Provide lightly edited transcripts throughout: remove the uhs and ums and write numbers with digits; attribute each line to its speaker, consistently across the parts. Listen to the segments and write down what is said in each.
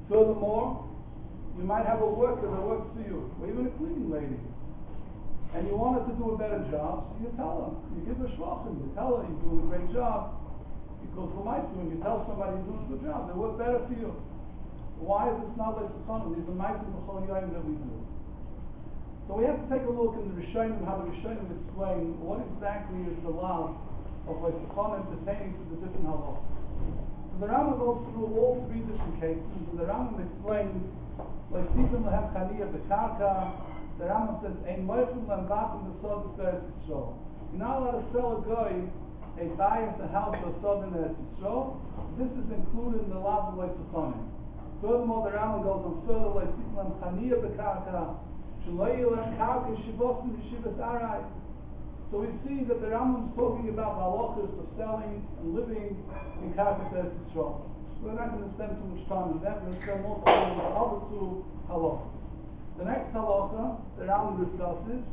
Speaker 1: Furthermore, you might have a worker that works for you, or even a cleaning lady, and you want her to do a better job, so you tell her, you give her shvachim, you tell her you're doing a great job, because when you tell somebody you're doing a good job, they work better for you. Why is this not like Sechanim? These are ma'asim b'chol yom that we do. So we have to take a look in the Rishonim, how the Rishonim explain what exactly is the law of like Sechanim pertaining to the different halachos. So the Rambam goes through all three different cases, and the Rambam explains like Sifim lehem chaniyah b'karka. The Rambam says, "Ein moichum lehem batim b'sod b'Eretz Yisrael." You're not allowed to sell a guy a bias, a house, or a sod in Eretz Yisrael. This is included in the law of like Sechanim. Furthermore, the Rambam goes on further like Sifim lehem chaniyah b'karka. So we see that the Rambam is talking about the halachos of selling and living in Karkas Eretz Yisrael. We're not going to spend too much time on that. We're going to spend more time on the other two halachos. The next halacha the Rambam discusses is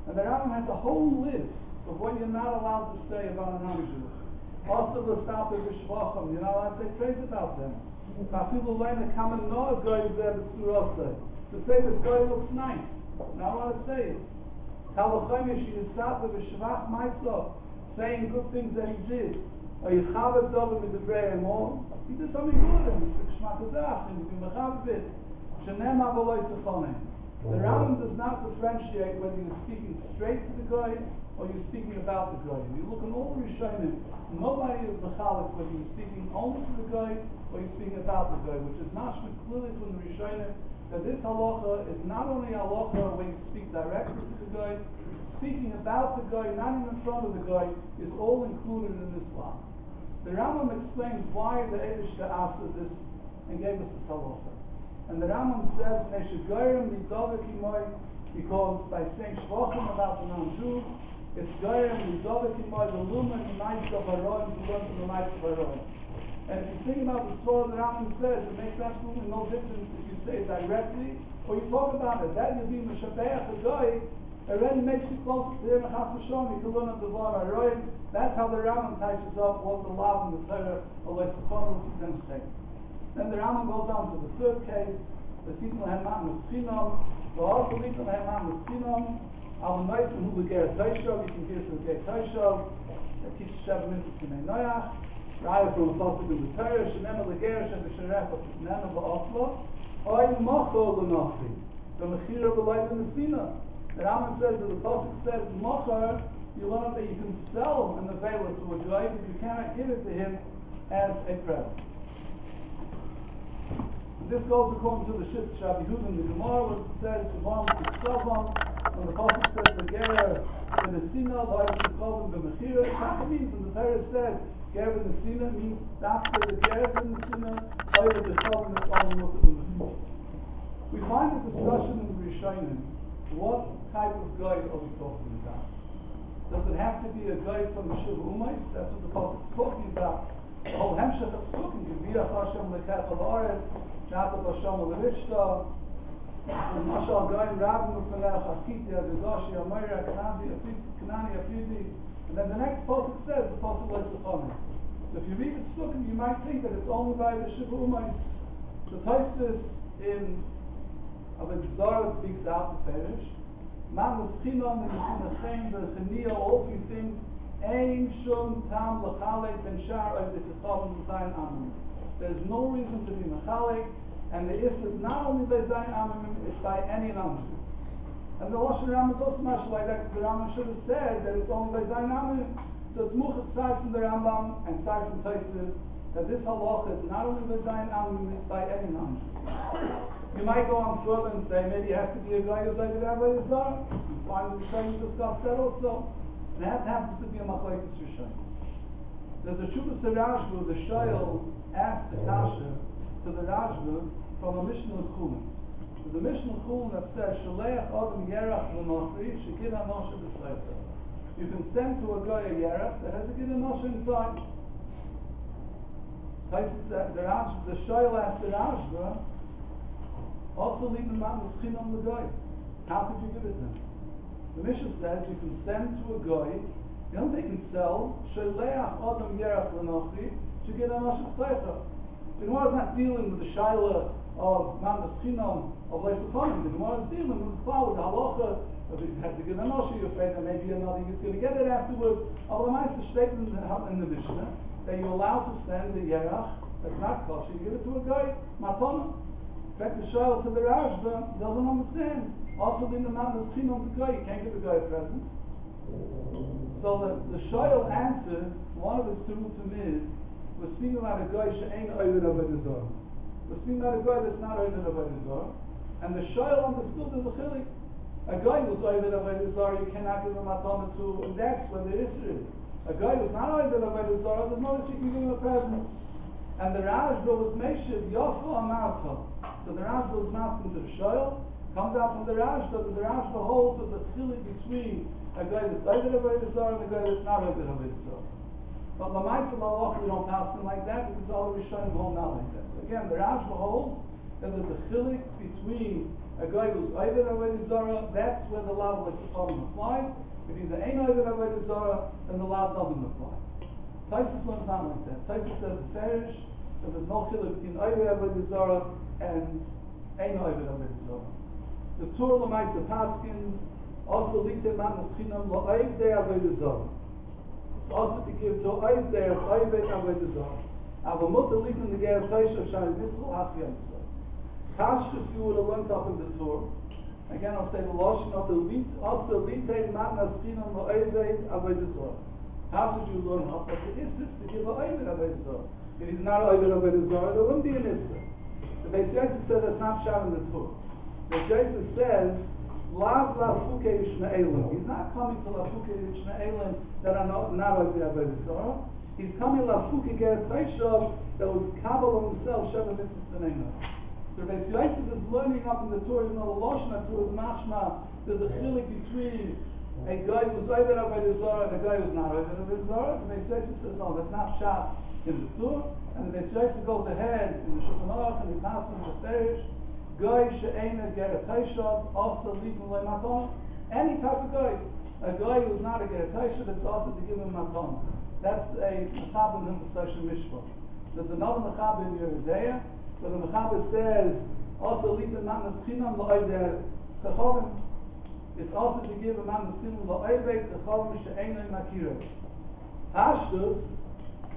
Speaker 1: and the Rambam has a whole list of what you're not allowed to say about a non-Jew. Also the Sapa B'Shvachim, you're not allowed to say praise about them. To say this guy looks nice, not allowed to say it. Saying good things that he did. Or he did something good and the Rambam does not differentiate whether you're speaking straight to the guy or you're speaking about the guy. If you look in all the Rishonim, nobody is mechalik whether you're speaking only to the guy or you're speaking about the guy, which is mashma clearly from the Rishonim that this halacha is not only halacha when you speak directly to the guy, speaking about the guy, not even in front of the guy, is all included in this law. The Rambam explains why the Eibishter asked this and gave us this halacha. And the Rambam says, because by saying shvachim about the non-Jews, it's goyim lidavik imoy the lumen nice of haroim to learn from the nice of haroim. And if you think about the story the Rambam says, it makes absolutely no difference if you say it directly or you talk about it. That you'll be mishabeach the guy already makes you closer to him. You can learn of the Dvar haroim. That's how the Rambam touches up what the law in the Torah of Leisachon was then. Then the Rambam goes on to the third case, the Sitna Heman Meskinom, the also Sitna Heman Meskinom, Al Noisim Hu Beger Toishov, you can hear from Beger Toishov, that teaches Sheva Mitzvah Sinei Noach, Raya from the Pasuk in the Torah, Shenema Leger Shem B'Sherech, Shenema B'Ochlo, Oy Mocho L'Nochi, the Mechira B'Loy B'Nesina. The Rambam says that the Pasuk says, Mocher, you learn that you can sell an available to a guy, but you cannot give it to him as a present. This goes according to the Shitz Shabbi Hud in the Gemara, where it says, when the Pasuk says, the Ger B'Nesina, the Oiv Shekol B'Mechira, that means, when the Torah says, Ger B'Nesina, means after the Ger B'Nesina, Oiv Shekol B'Mechira. We find a discussion in the Rishonim, what type of guy are we talking about? Does it have to be a guy from the Shiva Umayis? That's what the Pasuk is talking about. The whole Hemshech of Psukim, Yiviyach Hashem Lekech Al-Aretz, Shatat Hashem Al-Rishta, Mashal Goyim Rabim Ufanech, Achiti, Agadoshi, Amayra, Kanani, Afizi. And then the next Pasuk says, the Pasuk Leisachon. So if you read the Psukim, you might think that it's only by the Shiva Umayis. The Tosfos in Aved speaks out the Ferish. Man L'Schinon, and L'Sinachem, the Cheniya, all three things, Ein Shum Tam L'Chalek Ben Shar of the Chechavim Zayin Amim. There's no reason to be Mechalek, and the Is is not only by Zayin Amim, it's by any non-Jew. And the Lashon Rambam is also much like that, because the Rambam should have said that it's only by Zayin Amim. So it's Muchat side from the Rambam and side from Tosfos that this halacha is not only by Zayin Amim, it's by any non-Jew. You might go on further and say maybe it has to be a guy who's like a Rabbi Yisrael. You find the Rishonim discuss that also. And that happens to be a Machlekes Rishonim. There's a Chuvas Rashba, the Shoyel asked the Kasha to the Rashba from a Mishnah Chulin. There's a Mishnah Chulin that says, Shaleach Adam Yerach L'Nochri, Shekid HaMoshe B'Sleita. You can send to a guy a Yerach that has a Gid HaMoshe inside. The Shoyel asked the Rashba, also leave the man the schin on the guy. How could you give it to him? The Mishnah says you can send to a guy, you don't say you can sell, Shaleach Adam Yerach L'Nochri, Shekid HaMoshe B'Sleita. The Gemara is not dealing with the shaila of Manas Chinam of Leisakonim. The Gemara is dealing with the cloud, the halacha, if it has a good anoshi, you're afraid that maybe another is going to get it afterwards. Although the Meister statement in the Mishnah that you're allowed to send the yerach that's not kosher, you give it to a guy, matana. In fact, the shaila to the Rashba doesn't understand. Also, in the Manas Chinam the guy, you can't give a guy a present. So the shaila answers, one of his terutzim is, we're speaking about a guy she'ein oived avodah zarah. We're speaking about a guy that's not oived avodah zarah. And the shaila understood there's a chilik. A guy who's oived avodah zarah, you cannot give him matana to, and that's where the issue is. A guy who's not oived avodah zarah, there's no issue you can give him a present. And the Rashba was meishiv yafa amarta. So the Rashba was masking to the shaila, comes out from the Rashba, that the Rashba holds of the chilik between a guy that's oived avodah zarah and a guy that's not oived avodah zarah. But Lamaisa Malach, we don't pass them like that because all the Rishonim hold not like that. So again, the Rashba holds that there's a chilik between a guy who's Oived Avodah Zarah, that's where the law of L'Sipavim applies. If he's an Ein Oived Avodah Zarah, then the law doesn't apply. Taisus learns not like that. Taisus says the Farish, that there's no chilik between Oived Avodah Zarah and Ein Oived Avodah Zarah. The Torah Lamaisa Paskins also Likte Manas Chinam La'Oived Avodah Zarah. Also to give to Oived Avodah Zarah. Aber Mutter liegt in the Ger Teish of Shai Mitzvah Achiyamsa. Kashkus you would have learned up in the Torah. Again, I'll say the Lashon of the Lit, also Litei Matnas Chinam La'Oived Avodah Zarah. Kashkus you learn up, but the Issis to give Oived Avodah Zarah. If he's not Oived Avodah Zarah, there wouldn't be an Issis. The Beis Yosef says that's not shot in the Torah. Beis Yosef says Lav Lafuke Yishmaelim. He's not coming to Lafuke Yishmaelim that are not Oived Avodah Zarah. He's coming Lafuke Ger Teishav that was Kabbalah himself, Sheva Mitzvah B'neinah. So Beis Yosef is learning up in the Torah, even though the Lashon of Torah is mashma, there's a chilik between a guy who's Oived Avodah Zarah and a guy who's not Oived Avodah Zarah. The Beis Yosef says, no, that's not shot in the Torah. And the Beis Yosef goes ahead in the Shulchan Aruch and the Pasuk and the Farish. Guy she'ena ger taishav also litin le'matona. Any type of guy, a guy who's not a ger taishav, it's also to give him matona. That's a mechabel in the special mishpah. There's another mechabel in Yeridea, where the mechabel says also litin matnas chinam la'oived chachavim. It's also to give a matnas chinam la'oived chachavim she'ena makira. Ashtus,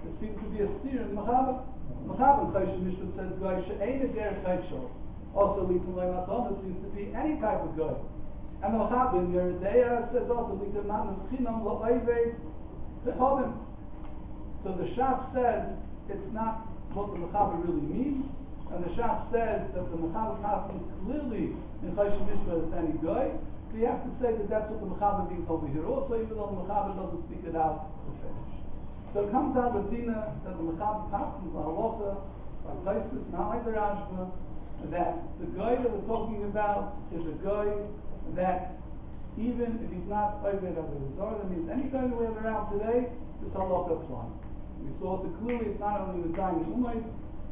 Speaker 1: it seems to be a steer in mechabel. Mechabel Chayshim Mishpah says guy she'ena ger taishav. Also, Likum Matana seems to be any type of good. And the Chabin Yeridea says also Likum Matnas Chinam La'Oived Chachavim. So the Shach says it's not what the Mechaber really means, and the Shach says that the Mechaber passes clearly in Chayshim Mishpah as any guy. So you have to say that that's what the Mechaber means over here also, even though the Mechaber doesn't speak it out to finish. So it comes out the Dina that the Mechaber passes the Halacha by places, not like the Rashba, that the guy that we're talking about is a guy that even if he's not Oived Avodah Zarah, that means any guy that we have around today, this halacha applies. We saw also clearly it's not only with Zion Umayis,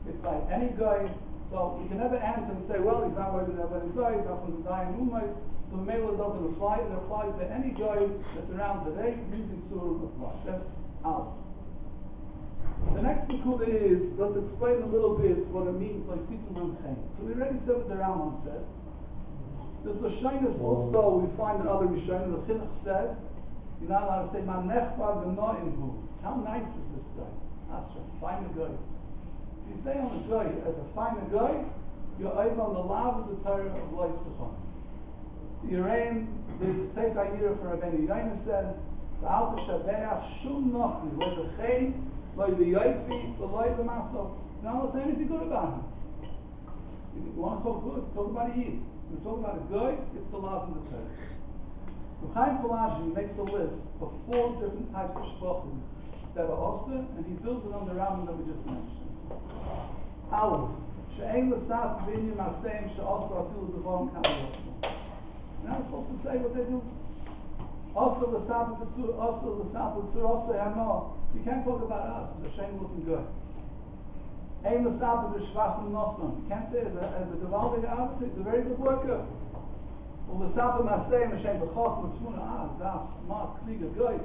Speaker 1: it's like any guy. So we can never answer and say, well, he's not Oived Avodah Zarah, he's not from the Zion Umayis, so the Mela doesn't apply. It applies to any guy that's around today, using Surah applies. That's out. The next nekuda is, let's explain a little bit what it means like Situm Ramchein. So we already said what the Rambam says. There's Lashonos also we find in other Rishonim. The Chinuch says, you're not allowed to say, Ma nechva v'no'imhu. How nice is this guy? Asra, find a guy. If you say on a guy, as a find a guy, you're over on the law of the Torah of Lois Sechon. The Yereim, the Sefer Yira for Rabbeinu Yoina says, V'al t'shabeach shum nochni, v'chein, like the Yaifi, the light, the Maso. Now let's say anything good about him. If you want to talk good, talk about a Yid. If you talk about a guy, it's the love in the Torah. The Chaim Kolaji makes a list of 4 different types of shvachim that are also, and he builds it on the Rambam that we just mentioned. Aleph, she'ein l'saf b'inyan ma'aseim she'asro afilu b'vorim k'amayotso. Now it's supposed to say what they do. Also the Sabbath Sur, also Hano. You can't talk about us as a shame looking good. Ein the Sabbath Shvachim Nosam. You can't say it as a Gevaldig Arbeit. It's a very good worker. Well, the Sabbath Masayim Hashem B'choch M'tfuna. That's smart, kliger guy.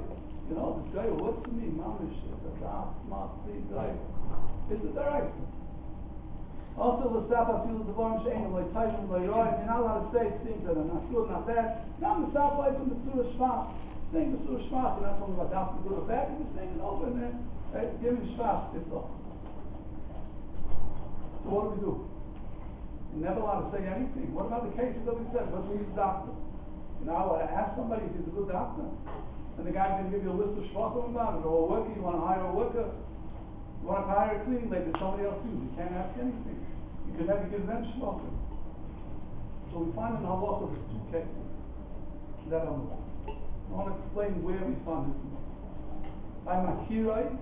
Speaker 1: You know, this guy who works for me, Mamish, is a smart, kliger guy. It's a direction. Also, the Sapa feel the Devarim She'en Lo Tayim Lo Yoroi. You're not allowed to say things that are not good, not bad. Now the Sapa is in the Surah Shvach. Saying the Surah Shvach, you're not talking about Dafka good or bad. You're just saying it over and then giving Shvach. It's awesome. So what do? You're never allowed to say anything. What about the cases that we said? Let's use a doctor. You're not allowed to ask somebody if he's a good doctor. And the guy's going to give you a list of shvachim about it, or a worker. You want to hire a worker. You want to hire a cleaning lady that somebody else uses. You can't ask anything. You can never give them shvachim. So we find in halacha there's two cases that are more. I want to explain where we find this more. By makirai,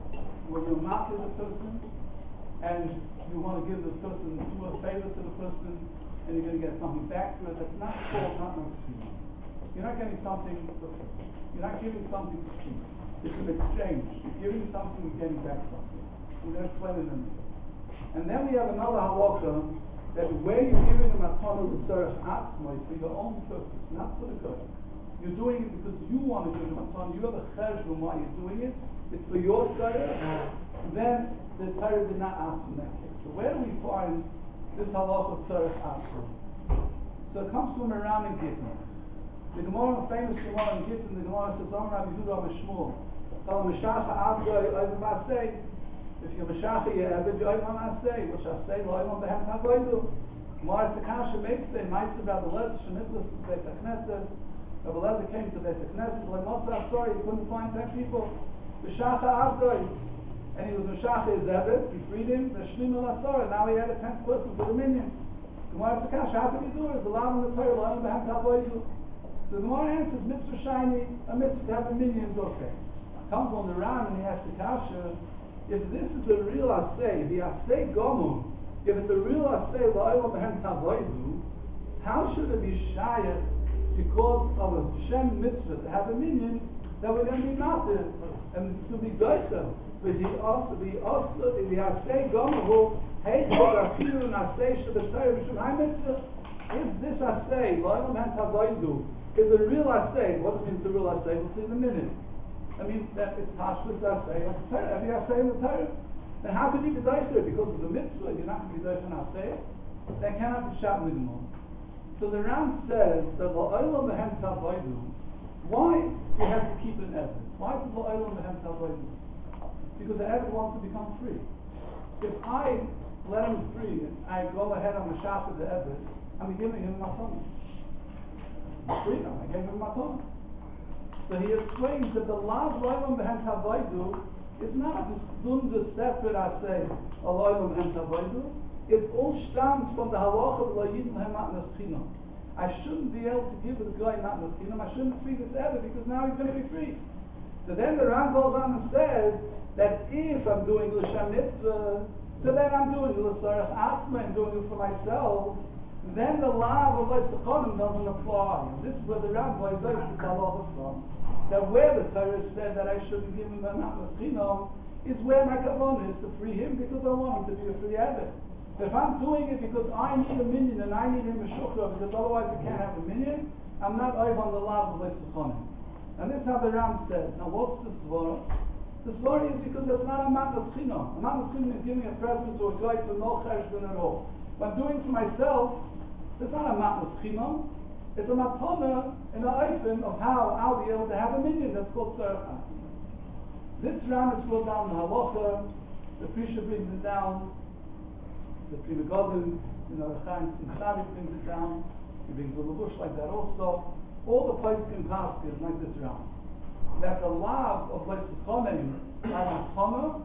Speaker 1: when you market the person, and you want to give the person, do a favor to the person, and you're going to get something back for it, that's not called not nasfina. You're not getting something for free. You're not giving something for free. It's an exchange. You're giving something, you're getting back something. We're going to explain it in a minute. And then we have another halacha that where you're giving a matana l'tzarech atzmai for your own purpose, not for the God. You're doing it because you want to give a matana. You have a cheshbon why you're doing it. It's for your tzarech. Then the Torah did not ask in that case. So where do we find this halacha tzarech atzmai? So it comes from around in Gittin. The Gemara, famous Gemara in Gittin, the Gemara says, Amar Rabbi Yehuda Mishmul, if you're Mashacha Ye'ebed, you're Oivam Asay, which I say, Lo'ivam Behem Tavoidu. Gemara Sekasha Meitzvei, Meitzvei Rabbi Lezer, Shenichlas to Beis HaKnesses. Rabbi Lezer came to Beis HaKnesses, Lo'imotza Asori, he couldn't find 10 people. Mashacha Avdoi, and he was Mashacha Ye'ebed, he freed him, the Shlimul Asori, now he had a 10th person for the minion. Gemara Sekasha, how can you do it? It's allowed in the Torah, Lo'ivam Behem Tavoidu. So the Gemara answers, mitzvah shiny, a mitzvah to have a minion is okay. Comes on the Ram and he asks the Kasha, if this is a real asay, the asay gomum, if it's a real asay, la'olam behem tavoidu, how should it be shayach because of a Shem mitzvah to have a minion that we're going to be matir and it's going to be doicha? But the asay gomum, hey, the asay should be shayach mitzvah. If this asay, la'olam behem tavoidu, is a real asay, what does it mean it's a real asay? We'll see in a minute. I mean, that it's tashlis asay, like the Torah, every asay in the Torah. Then how could you be doicher? Because of the mitzvah, you're not going to be doicher in asay. That cannot be shot in the Gemara. So the Ram says that la'olam behem tavoidu, why do you have to keep an Eved? Why is it la'olam behem tavoidu? Because the Eved wants to become free. If I let him free, and I go ahead on the shop of the Eved, I'm giving him matana. Freedom, I gave him matana. So he explains that the lav lo'olam behem tavoidu is not this dunde separate asay lo'olam behem tavoidu. It all stems from the halacha of lo'yidin hemat naschinam. I shouldn't be able to give the guy not naschinam. I shouldn't free this ever because now he's going to be free. So then the Ram goes on and says that if I'm doing l'shem mitzvah, so then I'm doing l'sarech atzma and doing it for myself. Then the law of Leisachon doesn't apply. And this is where the Rabbi says this halacha from. That where the Torah said that I shouldn't give him a matnaschinam is where my kavanah is to free him because I want him to be a free Eved. If I'm doing it because I need a minion and I need him a shukra because otherwise I can't have a minion, I'm not over on the law of Leisachon. And this is how the Ram says. Now what's the svara? The svara is because that's not a matnaschinam. A matnaschinam is giving a present to a guy for no cheshbon at all. If I'm doing it for myself, it's not a matnas chinam. It's a matana in the open of how I'll be able to have a minion. That's called tzarech atzma. This Ram is brought down in halacha. The Prisha brings it down. The Pri Megadim, the Chaim Simchavi brings it down. He brings a levush like that also. All the places can pass it like this Ram. That the lav of Leisachon by matana.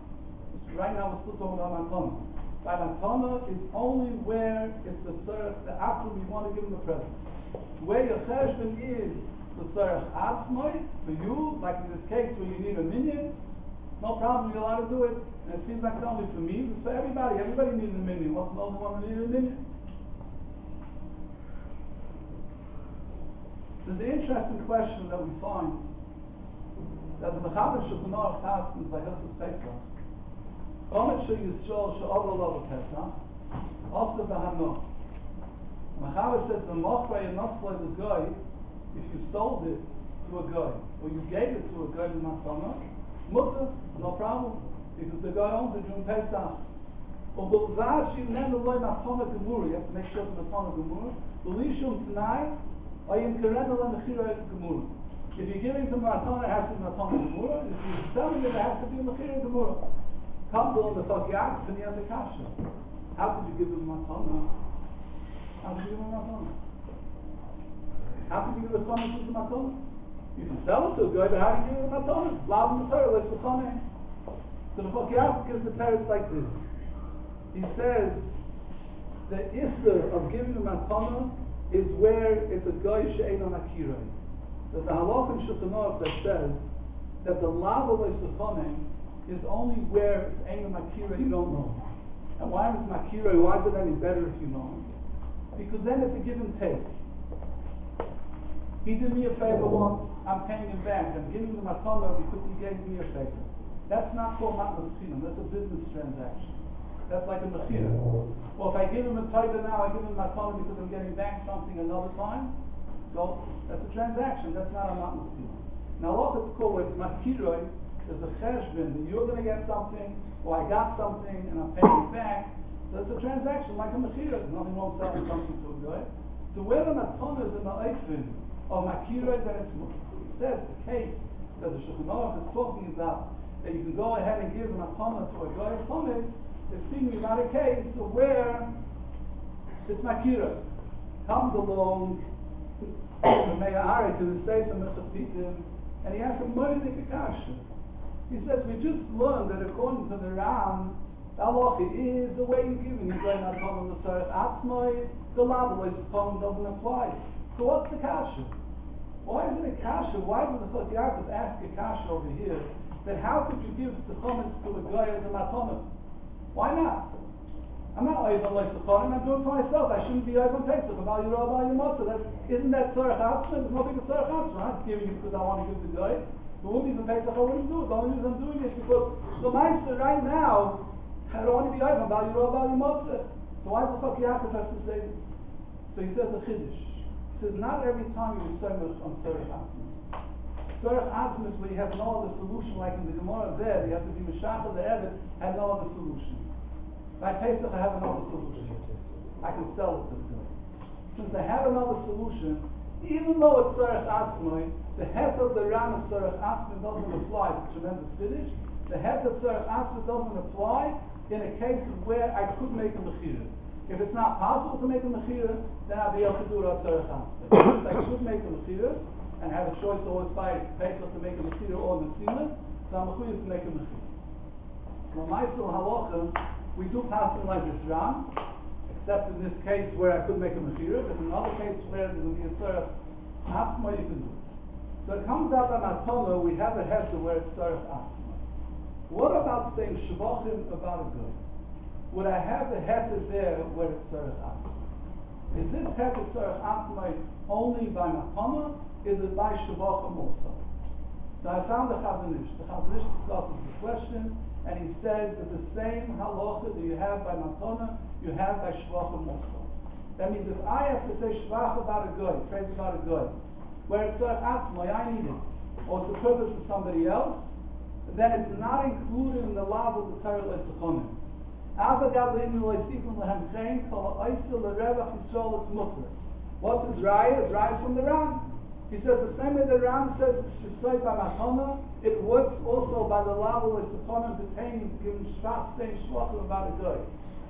Speaker 1: Right now we're still talking about matana. By matana is only where it's the tzarech, the after we want to give him a present. Where your cheshbon is the tzarech atzmai, for you, like in this case where you need a minion, no problem, you're allowed to do it. And it seems like it's only for me, it's for everybody. Everybody needs a minion. What's the only one who needs a minion? There's an interesting question that we find that the Mechaber Shulchan Aruch Paskins by Hilchos Pesach. Omer shel Yisrael she'over lo Pesach, also b'hano. Mechaber says the mochrei and noslo the guy, if you sold it to a guy or you gave it to a guy in matana, mutter, no problem, because the guy owns it during Pesach. ובלבד שימנן לו מתנה גמורה, you have to make sure it's מתנה גמורה, בלי שום תנאי, או ימכרן לו מחיר גמורה. If you're giving to matana, it has to be matana gemura. If you're selling it, it has to be mechira gemura. Comes along the fakiat, and he has a kasha. How could you give him matana? How could you give him matana? How could you give a promise to matana? You can sell it to a guy, but how do you give him matana? Lav in the Torah, like Sechane. So the fakiat gives the teretz like this. He says the issur of giving a matana is where it's a guy she'ein on akiroi. There's a halach in Shulchan Aruch that says that the lav of Sechane is only where it's ein makira, you don't know. And why is makira? Why is it any better if you know? Because then it's a give and take. He did me a favor once, I'm paying him back. I'm giving him matana because he gave me a favor. That's not called matnas chinam. That's a business transaction. That's like a mechira. Well, if I give him a taiva now, I give him matana because I'm getting back something another time. So that's a transaction. That's not a matnas chinam. Now, look, it's called it's makiroi. There's a cheshbon that you're going to get something, or I got something and I'm paying it back. So it's a transaction like a mechira. There's nothing wrong selling something to a guy. So where the matana is in the eifin of makiroi, then it's it says the case that the Shulchan Aruch is talking about that you can go ahead and give a matana to a guy from it. It's speaking about a case of where it's makiroi. Comes along the Meir Ari to the Sefer Minchas Pitim, and he has a moedik kasha. He says, we just learned that according to the Ram, the halacha is the way you're giving. You're going out on the Sarach Atzmai, the Lavaloi Sefam doesn't apply. So what's the kasha? Why is it a kasha? Why did the Chot Yaakov ask a kasha over here? That how could you give the comments to a guy as a matana? Why not? I'm not over like Sefam, I'm doing it for myself. I shouldn't be over Pesach, about your Rabbi, your Matzah. Isn't that Sarach Atzmai? There's no big Sarach Atzmai. I'm not giving it because I want to give the guy. But wouldn't even Pesach, I wouldn't do it. The only reason I'm doing it is because the Meister right now, I don't want to be over about your Matzah. So why does the Chok Yaakov have to say this? So he says a chiddush. He says not every time you say on Sarach Atzmai. Sarach Atzmai is where you have no other solution, like in the Gemara there, you have to be Meshach of the Evet, have no other solution. By Pesach, I have another solution. I can sell it to the guy. Since I have another solution, even though it's Sarach Atzmai, the head of the Ram of Sarach Atzmai doesn't apply. It's a tremendous finish. The head of Sarach Atzmai doesn't apply in a case of where I could make a mechira. If it's not possible to make a mechira, then I'll be able to do it on Sarach Atzmai. Since I could make a mechira, and have a choice always by Pesach to make a mechira or Nesina, so I'm mechira to make a mechira. Well, Ma'aseh halacha, we do pass it like this Ram, except in this case where I could make a mechira, but in another case where there will be a Sarach Atzmai, you can do it. So it comes out by matana, we have a heter where it's Sarach Atzmai. What about saying Shevachim about a good? Would I have the heter there where it's Sarach Atzmai? Is this heter Sarach Atzmai only by matana? Is it by Shevachim also? So I found the Chazon Ish. The Chazon Ish discusses the question, and he says that the same halacha that you have by matana, you have by Shevachim also. That means if I have to say Shevach about a good, praise about a good, where it's Sarach Atzmai, I need it, or it's the purpose of somebody else, then it's not included in the law of the Torah L'Sechonim. What's his raya? His raya is from the Ram. He says the same way the Ram says it's Shesoi by Matana, it works also by the law of L'Sechonim pertaining to giving Shvach, saying Shvachim about a guy.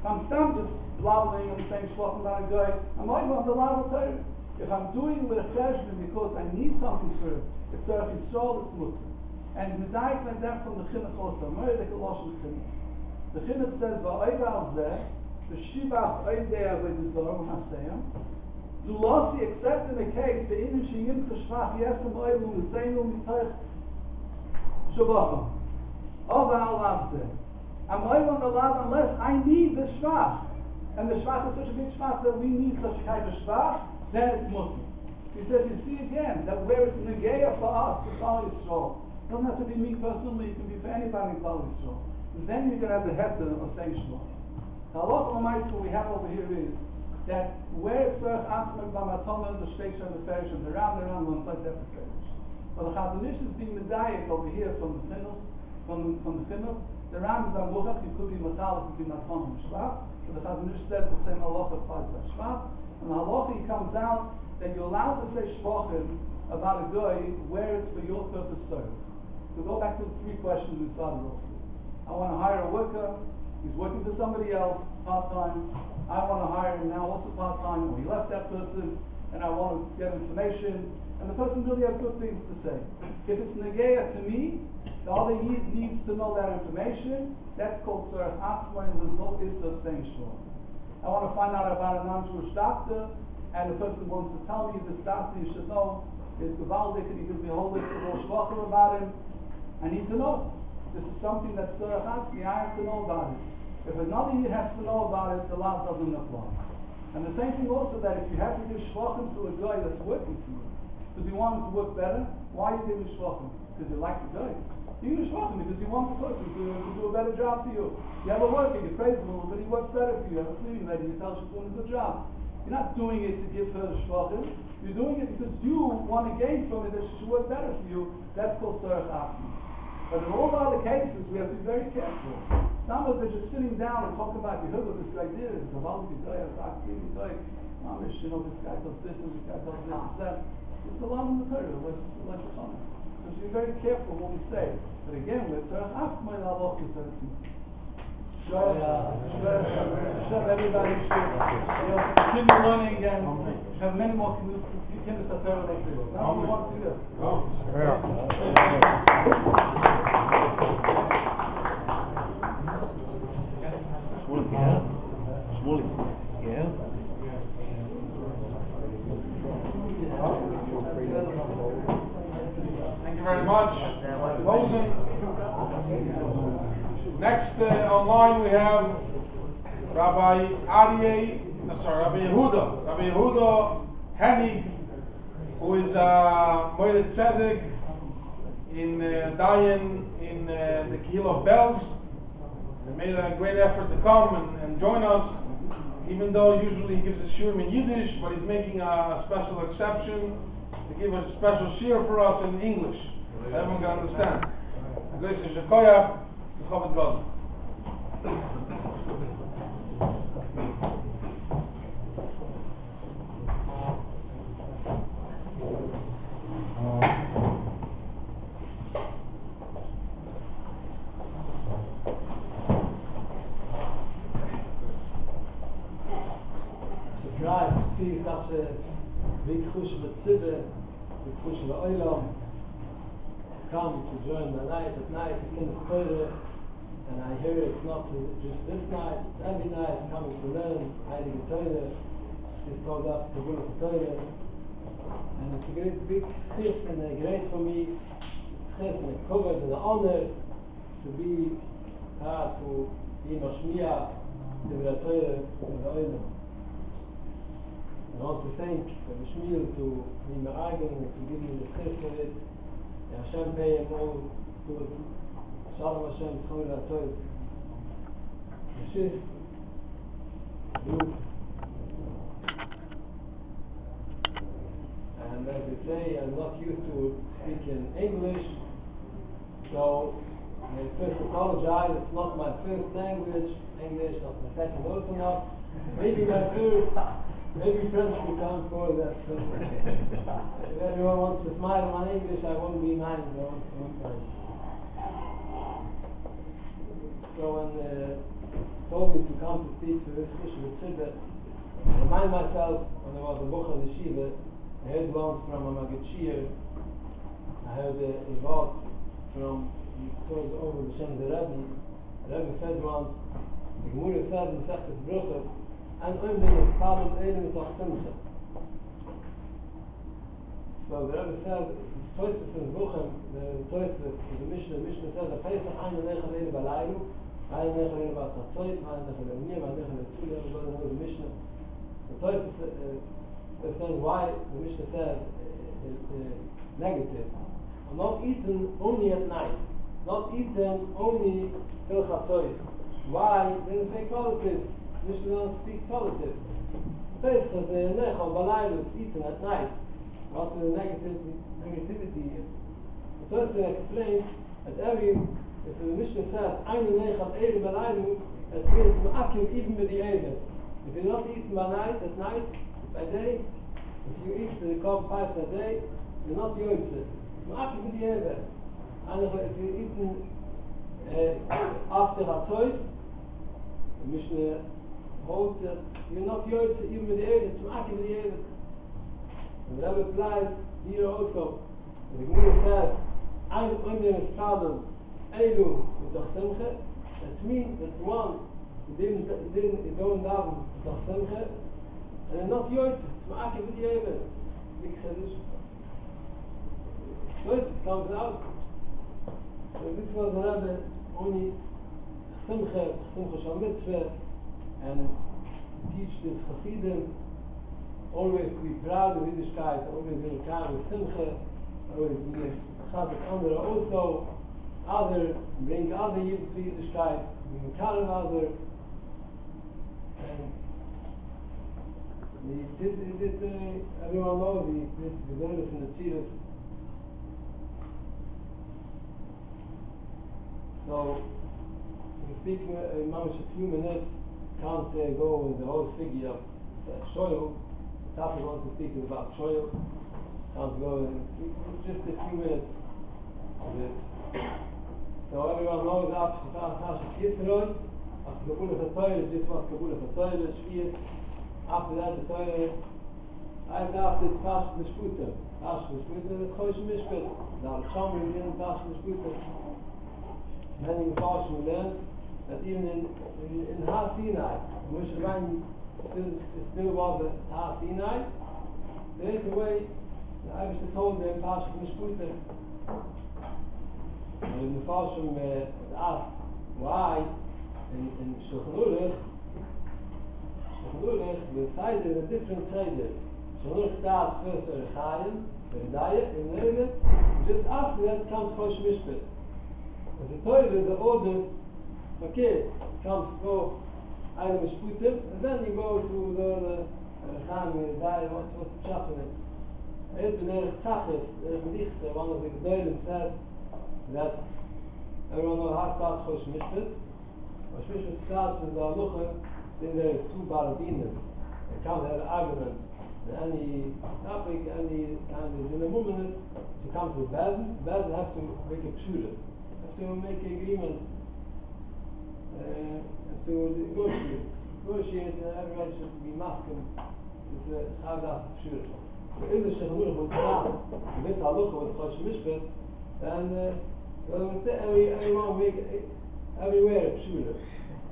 Speaker 1: If I'm just blabbling and saying Shvachim about a guy, I'm not even on the law of the Torah. If I'm doing it with a cheshbon because I need something for it, it's Sarach Yisrael, it's mutter. And medayik like that from the chinuch also. Moedik Elosh in the chinuch. The chinuch says, "Va'oiv al zeh, v'shivach oivdei avodah haseyam, zulasi except in the case the inin sheyimsa shvach yesem oivlu l'seinu mitoich shavachim. Ova al lav zeh. I'm oiv on the lav unless I need the shvach. And the shvach is such a big shvach that we need such a kind of shvach, then it's mutter. He says, you see again, that where it's negeya for us, for Klal Yisrael, it doesn't have to be me personally, it can be for anybody in Klal Yisrael. And then you're going to have the heter of saying Shvach. The halacha l'maisa we have over here is that where it's Sarach Atzmai b'matana, the Shteich and the Ferish and the Ram one's like that for Ferish. But the Chazon Ish is being medayik over here from the chinuch, The Rambam Muchach, you could be Matal, you could be Matfon Shvat. So the Chazon Ish says the same halacha applies to Shvat. And the halacha comes out that you're allowed to say Shvachim about a guy where it's for your purpose served. So go back to the three questions we started off with. I want to hire a worker, he's working for somebody else, part-time. I want to hire him now also part-time, or he left that person, and I want to get information. And the person really has good things to say. If it's Negeya to me, the other Yid needs to know that information. That's called Tzarech Atzma, and there's no issue of saying Shvach. I want to find out about a non-Jewish doctor, and the person wants to tell me this doctor you should know is Gavaldik, and he gives me a whole list of all Shvachim about him. I need to know. This is something that's Tzarech Atzmi, I have to know about it. If another Yid has to know about it, the law doesn't apply. And the same thing also that if you have to give Shvachim to a guy that's working for you, because you want him to work better, why are you giving Shvachim? Because you like the guy. You give Shvachim because you want the person to do a better job for you. You have a worker, you praise him a little bit, he works better for you. You have a cleaning lady, you tell she's doing a good job. You're not doing it to give her the Shvachim. You're doing it because you want to gain from it that she should work better for you. That's called Tzarech Atzmi. But in all the other cases, we have to be very careful. Some of us are just sitting down and talking about, you heard what this guy did, this guy, this guy, you know, this guy does this and this guy does this and that. It's the law in the Torah, less fun. So be very careful what we say. But again, we're Tzarech Atzma in our law, everybody should continue learning and have many more Kínus of Torah like this. Now who wants to do it?
Speaker 2: Thank you very much. Closing. Next online we have Rabbi Yehuda Hennig, who is Moed Tzedek in Dayan in the Kehil of Belz. He made a great effort to come and join us, even though usually he gives a shiur in Yiddish, but he's making a special exception to give a special shiur for us in English, so everyone can understand. God.
Speaker 3: Surprised to see such a big chush b'tzibah, big chush b'olam, come to join the night at night to Kínus Torah. And I hear it's not just this night, it's every night coming to learn Heilige Torah. It's called up to Bull of Torah. And it's a great big chif and a great for me chif and a covered and an honor to be part to be Mashmiach to the Torah in the Olam. I want to thank the Shmiel to be Ma'agen and to give me the chif for it. And Hashem pay him all to it. Shalom Hashem, Tzchon L'Atoy. Shif, Luke. And as they say, I'm not used to speaking English, so I first apologize. It's not my first language, English, not my second also not. Maybe my third, maybe French will come for that. So if everyone wants to smile on my English, I won't be mine. I won't mind. So when told me to come to speak to this Chush B'tzibah, I remind myself when I was a Bucher Yeshiva, I heard once from a Maggid Shir, I heard a word from the Torah over the Shem the Rebbe. The Rebbe said once, the Gemara said in Sechtes Bruches, and only the Palm Elim is of Simcha. So the Rebbe said, Toytzes in Buchem, the Toytzes, the Mishnah says, a Pesach ein Nechel Eile Balaylu, ein Nechel Eile Batzatzot, ein Nechel Eile Nir, ein Nechel Eile Tzuli, everybody knows the Mishnah. The Toytzes is saying why the Mishnah says negative. Not eaten only at night, not eaten only till Chatzot. Why? They speak positive. Mishnah don't speak positive. Pesach is the Nechel Balaylu, it's eaten at night. What's the negativity here? The Torah explains that every if the Mishnah says, Einu Nechad Erev Alaynu, that means Ma'akim even with the Erev. If you're not eating by night, at night, by day, if you eat the cob twice a day, you're not Yoitze. Ma'akim with the Erev. And if you're eating after Hatzoit, the Mishnah holds that you're not Yoitze even with the Erev, it's Ma'akim with the Erev. And that applies here also. The Gemara says, Ein Omer Eskadon Eilu B'toch Simcha. That means that one didn't go down B'toch Simcha, and they're not Yoitze. It's Ma'akim with the Erev. Big Chiddush. Yoitze comes out. So this was the Rebbe only Simcha Shal Mitzvah, and teach this Chasidim always to be proud of Yiddishkeit, always be calm with Simcha, always be Chazak andere also, bring other Yid to Yiddishkeit, be calm other, and everyone knows he did the learners in the Tziras. So, we speak in a few minutes, can't go in the whole figure of Shoyl. The topic wants to speak about Shoyl. Can't go in just a few minutes of it. So everyone knows after Parashat Yisroi, after Kabul of the Torah, just was Kabul of the Torah, Shvius. After that, the Torah, right after it's Parashat Mishputim. Parashat Mishputim is Chosh Mishput. Now the Chomri is in Parashat Mishputim. Many Mepharshim learned that even in Har Sinai, Moshe Rabbeinu still was at Har Sinai, there is a way the Eibishter told them Parashat Mishputim. And the Mepharshim asked why in Shulchan Aruch the side is a different side. Shulchan Aruch starts first at Rechayim, then Dayet, and then just after that comes Chosh Mishput. But the Torah is the order, okay, it comes to go Eile Mishputim, and then you go to the Rechayim, Dayet, what's the chap in it? Ibn Erech Tzachis, Erech Dichter, one of the G'dolim said that everyone knows how it starts Chosh Mishput. Chosh Mishput starts with the Alucha, then there is two Baradinim. They can't have an argument. Any topic, any kind of Dinamumina, to come to Bedin have to make a pshura. Have to make an agreement. Have to negotiate. Everyone should be masking. It's a Chagdas pshura. So if the Shulchan Aruch would start with Alucha with Chosh Mishput, then everyone make everywhere a pshura.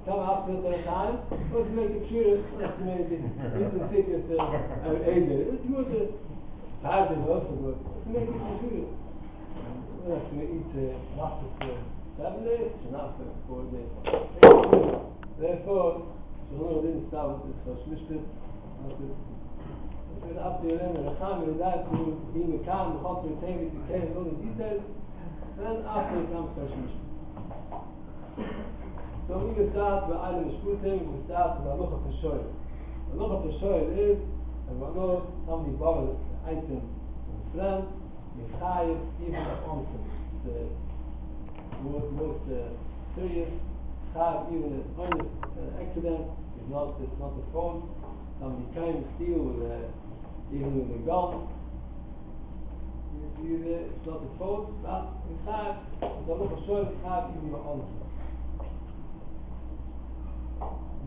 Speaker 3: Come after the time, let's make a pshura, let's make it into sickness and Eider. It's good to have it also good. Let's make it a pshura. We have to eat not for 7 days, not for 4 days. Therefore, Shulchan didn't start with this Chosh Mishput. It was up to them, and Recham, and that to be Mekam, the Chot, and Tevit, you can't know the details. Then after it comes Chosh Mishput. So we can start with Eile Mishputim, we start with Alucha Peshoyel. Alucha Peshoyel is, and we know somebody borrowed an item from a friend, you chayiv even at onset. The most serious chayiv even at honest accident is not a fault. Somebody came to steal even with a gun. It's not a fault, but it's chayiv, the Alucha Peshoyel is chayiv even at onset.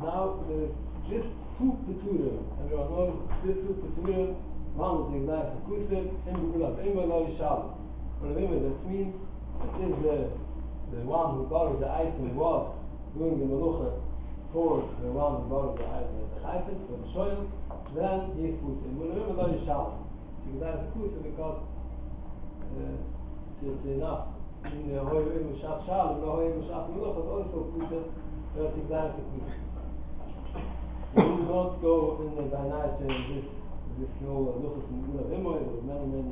Speaker 3: Now there's just two Peturim. Everyone knows just two Peturim. One is the Yigdiel Kusir, Imba Yishal. But remember, that means that is the one who borrowed the item was doing the Melucha for the one who borrowed the item, for the Shoyel, then he is Kusir. But remember, Yishal. Yigdiel Kusir because it's enough. In the Hoy Mishaf Shal, in the Hoy Mishaf Melucha, also Kusir, that's Yigdiel Kusir. We will not go in by night in this whole Luchas and Gula Vimoy. There are many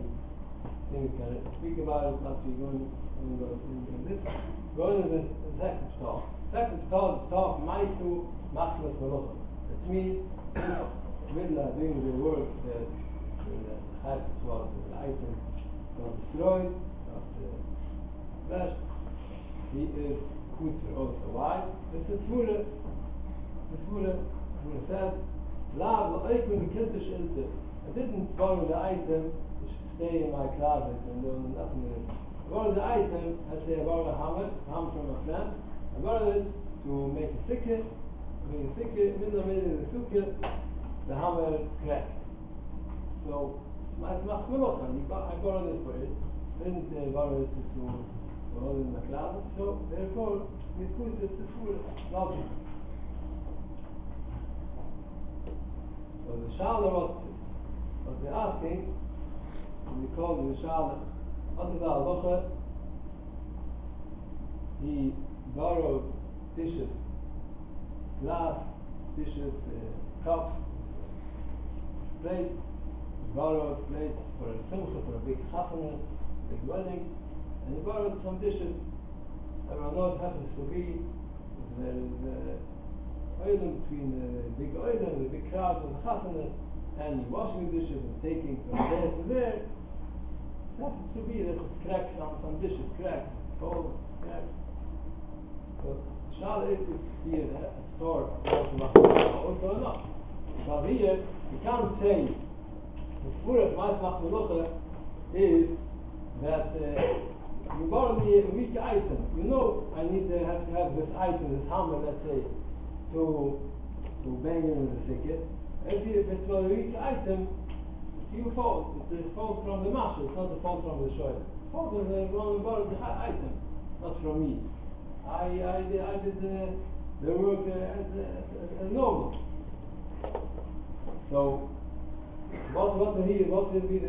Speaker 3: things can speak about it, not be going in this. Going in this second talk. Second talk Maisu Machmas Melucha. It means Midla doing the work that the Chayfetz was, the item was destroyed, was crashed. he is puter also. Why? It's a svura. The svura says, Lav l'oikun kintish ilter. I didn't borrow the item, it should stay in my closet and do nothing with it. I borrowed the item, let's say I borrowed a hammer from a friend. I borrowed it to make a thicket, middle of the sukkah, the hammer cracked. So, I borrowed it for it. I didn't borrow it to hold it in my closet, so therefore we put it to school logic. So the Shala what they're asking, we call the Shala, what is the halacha? He borrowed dishes, glass, dishes, cups, plates. He borrowed plates for a simcha, for a big chafana, big wedding, and he borrowed some dishes. Everyone knows it happens to be there is oil between the big oil and the big crowd of the chafana, and washing the dishes and taking from there to there. It happens to be that it's cracked, some dishes cracked, cold, cracked. So Shal is here a Torah also or not. But here you can't say the Spurat Ma'at Machmelucha is that you borrow me a weak item. You know I need to have this item, this hammer, let's say, to bang in the thicket. If it's not a weak item, it's your fault. It's a fault from the master, it's not a fault from the shoyer. The fault is the one who borrowed the item, not from me. I did the work as normal. So, what will be the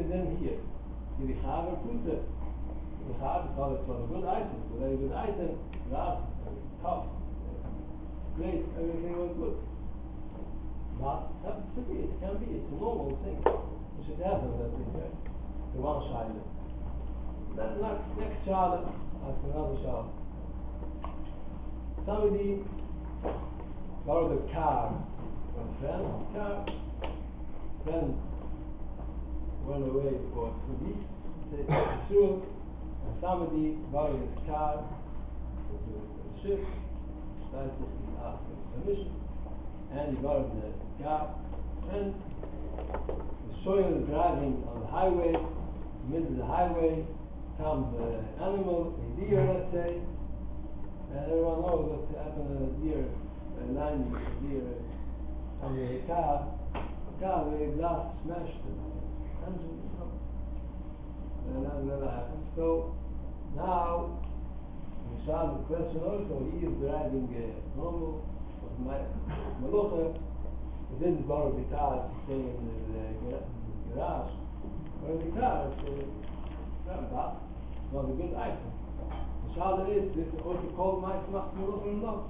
Speaker 3: then here? Do we have a puter? We have, because it was a good item, it's a very good item, glass, cup, plate, everything was good. But it happens to be, it can be, it's a normal thing. It should happen that is the one child. Then next child, that's another child. Somebody borrowed a car from a friend. Friend went away for 2 weeks, said to shul, and somebody borrowed his car to the ship, started to ask him permission, and he borrowed the car, and the shoyer is driving on the highway, middle of the highway, comes an animal, a deer, let's say, and everyone knows what's happened to a deer, lying with a deer on the car with a glass smashed and that happened. So now the question also, he is driving normal, but my Melucha, he didn't borrow the car to stay in the garage. Borrowed the car, but it's not a good item. The Shala is, this is also called Ma'at Melucha or not.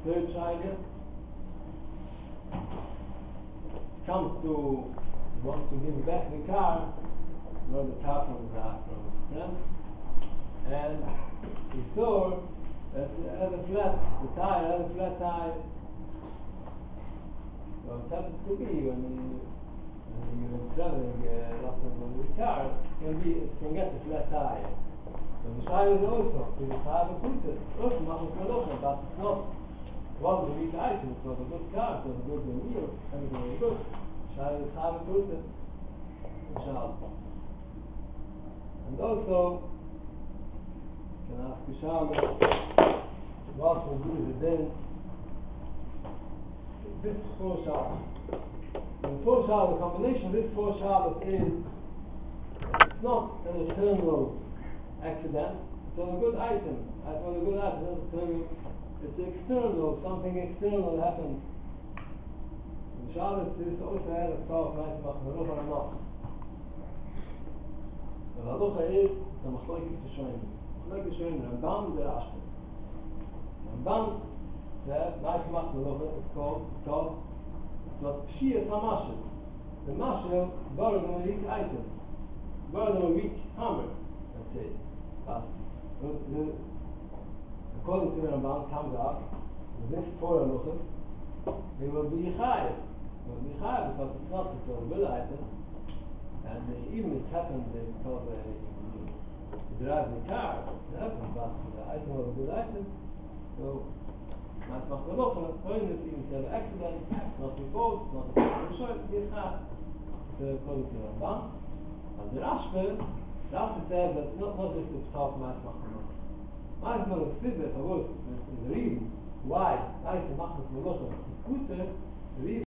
Speaker 3: Third child comes to, wants to give back the car, borrowed the car from his friend, and he saw that it had a flat tire. So it happens to be when you're traveling with the car, it can get a flat tire. So the child is also, to the car of Puter, also Ma'at Melucha, but it's not. It was a weak item, it was a good car, it was a good meal, everything was good. Shai is have put it. And also, you can ask Shai, what will do the then? This 4 Shai. And 4 Shai, the combination of this 4 Shai is, it's not an eternal accident, it's a good item. It's not a good item, it's eternal. It's external, something external happened. And Shabbos is also had a talk night about the Melucha or not. The Melucha is the Machloikis Rishonim. Machloikis Rishonim, Rambam, the Rashba. Rambam says, night about the Melucha is called because it's what Pshiyas HaMashel. The Mashel borrowed a weak item, borrowed a weak hammer, let's say. But according to the Ramban, comes out this 4 Meluchas, they will be Chayiv. They will be Chayiv because it's a good item, and even it's happened because drives the car, but the item of a good item. So, macht man noch a point if you have an accident, not reports, not a short, this hat, the according to the bank. And the Rashba says that not just the top math machmah. Math machmah is the reason why I can machmah is good, the reason